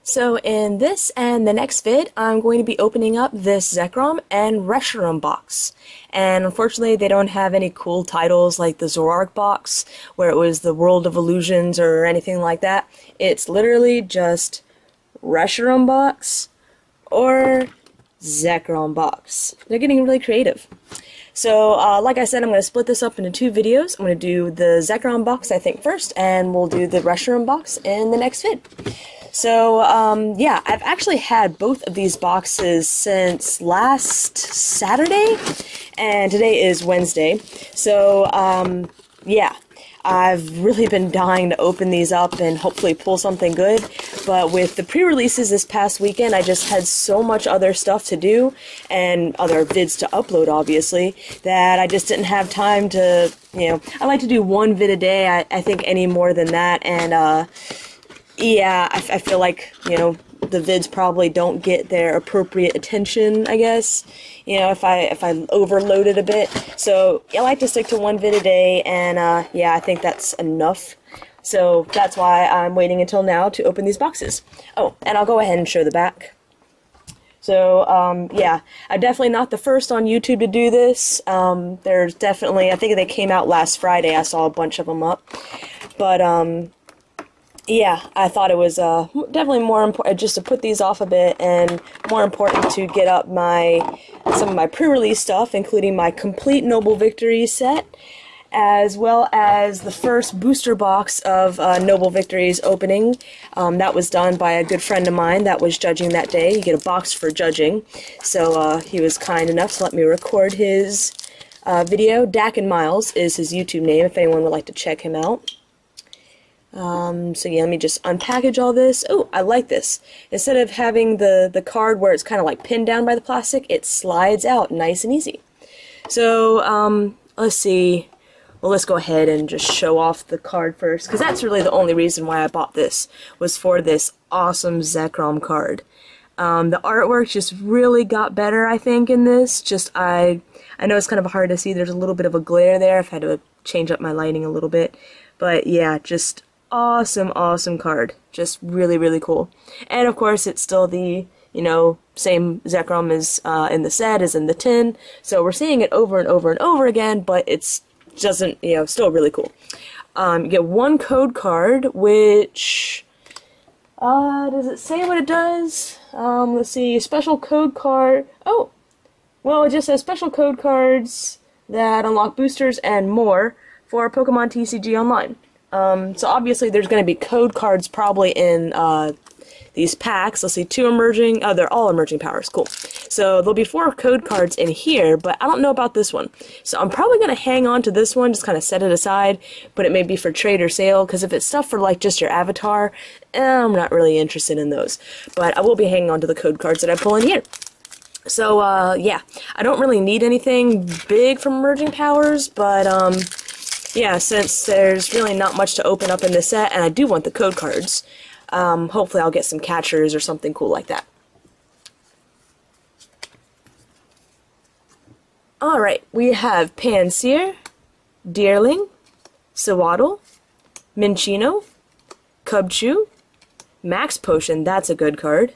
So in this and the next vid, I'm going to be opening up this Zekrom and Reshiram box. And unfortunately, they don't have any cool titles like the Zoroark box, where it was the World of Illusions or anything like that. It's literally just Reshiram box or Zekrom box. They're getting really creative. So, like I said, I'm going to split this up into two videos. I'm going to do the Zekrom box, I think, first, and we'll do the Reshiram box in the next vid. So, yeah, I've actually had both of these boxes since last Saturday, and today is Wednesday. So, yeah, I've really been dying to open these up and hopefully pull something good, but with the pre-releases this past weekend, I just had so much other stuff to do, and other vids to upload, obviously, that I just didn't have time to, I like to do one vid a day, I think any more than that, and, yeah, I feel like, the vids probably don't get their appropriate attention, I guess, if I overload it a bit. So I like to stick to one vid a day, and yeah, I think that's enough. So that's why I'm waiting until now to open these boxes. Oh, and I'll go ahead and show the back. So, yeah, I'm definitely not the first on YouTube to do this. There's definitely, I think they came out last Friday, I saw a bunch of them up. But, yeah, I thought it was definitely more important just to put these off a bit, and more important to get up some of my pre-release stuff, including my complete Noble Victories set, as well as the first booster box of Noble Victories opening. That was done by a good friend of mine that was judging that day. You get a box for judging, so he was kind enough to let me record his video. Dak and Miles is his YouTube name, if anyone would like to check him out. So yeah, let me just unpackage all this. Oh, I like this. Instead of having the card where it's kind of like pinned down by the plastic, it slides out nice and easy. So, let's see. Well, let's go ahead and just show off the card first, because that's really the only reason why I bought this, was for this awesome Zekrom card. The artwork just really got better, I think, in this. I know it's kind of hard to see. There's a little bit of a glare there. I've had to change up my lighting a little bit. But yeah, just awesome card. Just really, really cool. And of course, it's still the, same Zekrom as in the set as in the tin. So we're seeing it over and over and over again, but it's doesn't, still really cool. You get one code card, which, does it say what it does? Let's see, special code card. Oh, well, it just says special code cards that unlock boosters and more for Pokemon TCG Online. So obviously there's going to be code cards probably in these packs. Let's see, 2 emerging, they're all emerging powers, cool. So there'll be 4 code cards in here, but I don't know about this one. So I'm probably going to hang on to this one, just kind of set it aside, but it may be for trade or sale, because if it's stuff for like just your avatar, I'm not really interested in those. But I will be hanging on to the code cards that I pull in here. So, yeah, I don't really need anything big from emerging powers, but, yeah, since there's really not much to open up in this set, and I do want the code cards, hopefully I'll get some catchers or something cool like that. Alright, we have Pansear, Deerling, Sewaddle, Minccino, Cubchoo, Max Potion, that's a good card,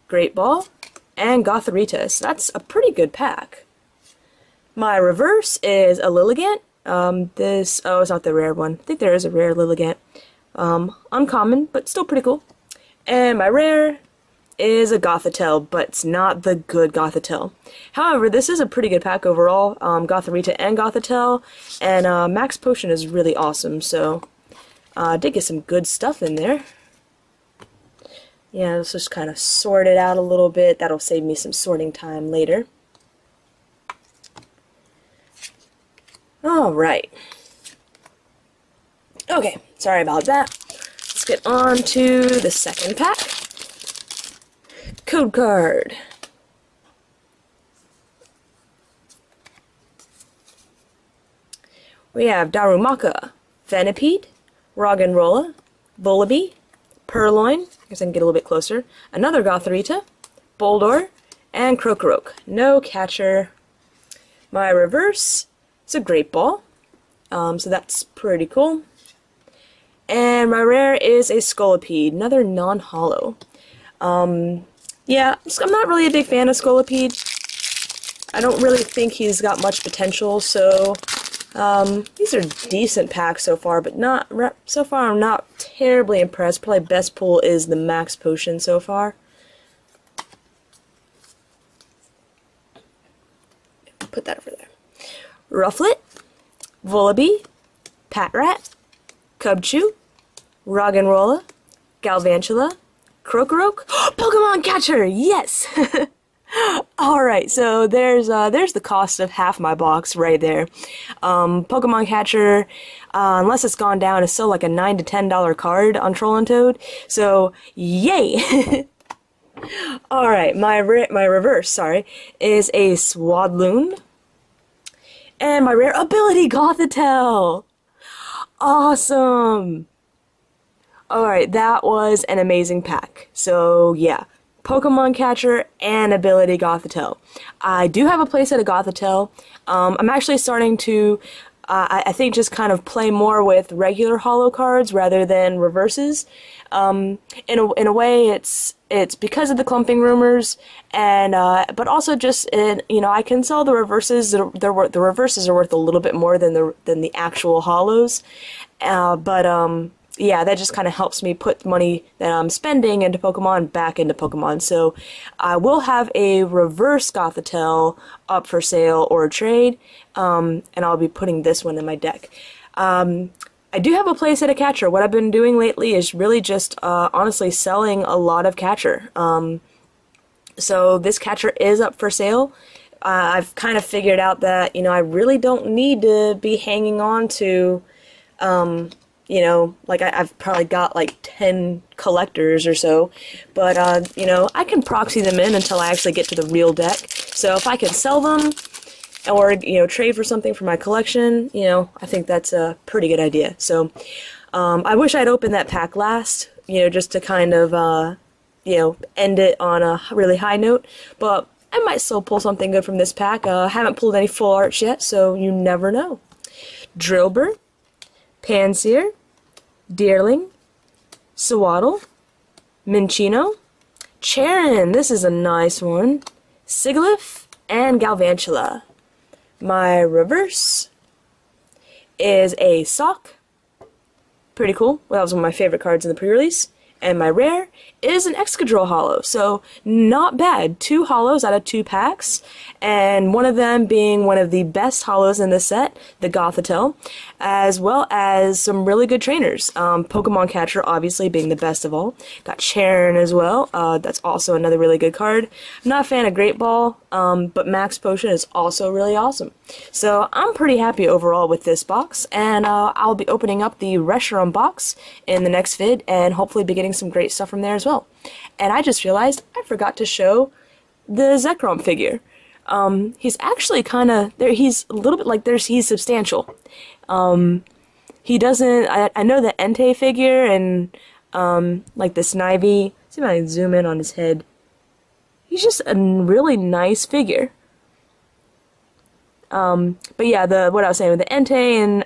Great Ball, and Gothorita. So that's a pretty good pack. My reverse is a Lilligant. It's not the rare one. I think there is a rare Lilligant. Uncommon, but still pretty cool. And my rare is a Gothitelle, but it's not the good Gothitelle. However, this is a pretty good pack overall. Gothorita and Gothitelle, and Max Potion is really awesome, so I did get some good stuff in there. Yeah, let's just kind of sort it out a little bit. That'll save me some sorting time later. Alright. Okay, sorry about that. Let's get on to the second pack. Code card. We have Darumaka, Venipede, Roggenrola, Volibee, Purloin, I guess I can get a little bit closer, another Gothorita, Boldore, and Krokorok. No catcher. My reverse, it's a Great Ball, so that's pretty cool. And my rare is a Scolipede, another non-holo. Yeah, I'm not really a big fan of Scolipede. I don't really think he's got much potential, so these are decent packs so far, but so far I'm not terribly impressed. Probably best pull is the Max Potion so far. Put that over there. Rufflet, Vullaby, Patrat, Cubchoo, Roggenrola, Galvantula, Krokorok, Pokemon Catcher! Yes! Alright, so there's the cost of half my box right there. Pokemon Catcher, unless it's gone down, is still like a $9 to $10 card on Troll and Toad, so yay! Alright, my reverse, sorry, is a Swadloon, and my rare ability, Gothitelle! Awesome! Alright, that was an amazing pack. So, yeah. Pokemon Catcher and Ability Gothitelle. I do have a playset of Gothitelle. I'm actually starting to, I think, just kind of play more with regular holo cards rather than reverses. In a way, it's because of the clumping rumors, and but also just I can sell the reverses. The reverses are worth a little bit more than the actual holos, yeah, that just kind of helps me put money that I'm spending into Pokemon back into Pokemon. So I will have a reverse Gothitelle up for sale or trade, and I'll be putting this one in my deck. I do have a playset of Catcher. What I've been doing lately is really just honestly selling a lot of Catcher. So this Catcher is up for sale. I've kind of figured out that, I really don't need to be hanging on to like I've probably got like 10 collectors or so, but, I can proxy them in until I actually get to the real deck. So if I can sell them or, trade for something for my collection, I think that's a pretty good idea. So, I wish I'd opened that pack last, just to kind of, end it on a really high note, but I might still pull something good from this pack. Haven't pulled any full arts yet, so you never know. Drillbur, Pansear, Deerling, Sewaddle, Minccino, Charon, this is a nice one, Sigilyph, and Galvantula. My reverse is a Sock, pretty cool, well, that was one of my favorite cards in the pre-release, and my rare is an Excadrill holo, so not bad. 2 holos out of 2 packs, and one of them being one of the best holos in the set, the Gothitelle, as well as some really good trainers. Pokemon Catcher obviously being the best of all. Got Charon as well, that's also another really good card. I'm not a fan of Great Ball, but Max Potion is also really awesome. So I'm pretty happy overall with this box, and I'll be opening up the Reshiram box in the next vid, and hopefully be getting some great stuff from there as well. And I just realized I forgot to show the Zekrom figure. He's actually kind of there. He's a little bit like he's substantial. He doesn't. I know the Entei figure and like the Snivy. See if I can zoom in on his head. He's just a really nice figure. But yeah, what I was saying with the Entei and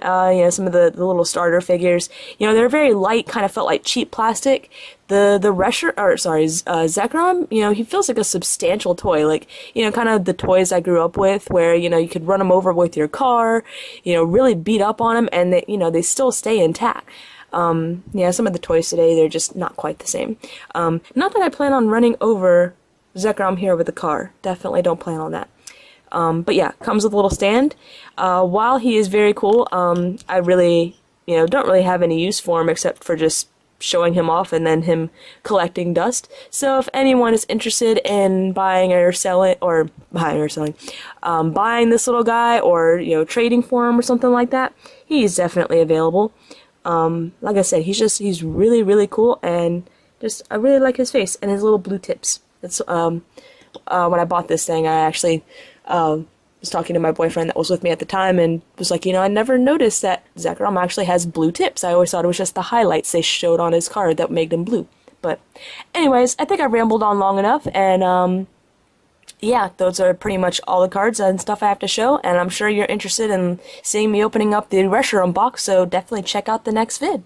some of the little starter figures, they're very light, kind of felt like cheap plastic. The Zekrom, he feels like a substantial toy, like, kind of the toys I grew up with, where, you could run them over with your car, really beat up on them, and they still stay intact. Yeah, some of the toys today, they're just not quite the same. Not that I plan on running over Zekrom here with the car. Definitely don't plan on that. But yeah, comes with a little stand. While he is very cool, I really, don't really have any use for him except for just showing him off and then him collecting dust. So if anyone is interested in buying this little guy or, trading for him or something like that, he's definitely available. Like I said, he's really, really cool, and I really like his face and his little blue tips. It's, when I bought this thing, I actually, was talking to my boyfriend that was with me at the time and was like, I never noticed that Zekrom actually has blue tips. I always thought it was just the highlights they showed on his card that made him blue. But anyways, I think I rambled on long enough, and yeah, those are pretty much all the cards and stuff I have to show, and I'm sure you're interested in seeing me opening up the Reshiram box, so definitely check out the next vid.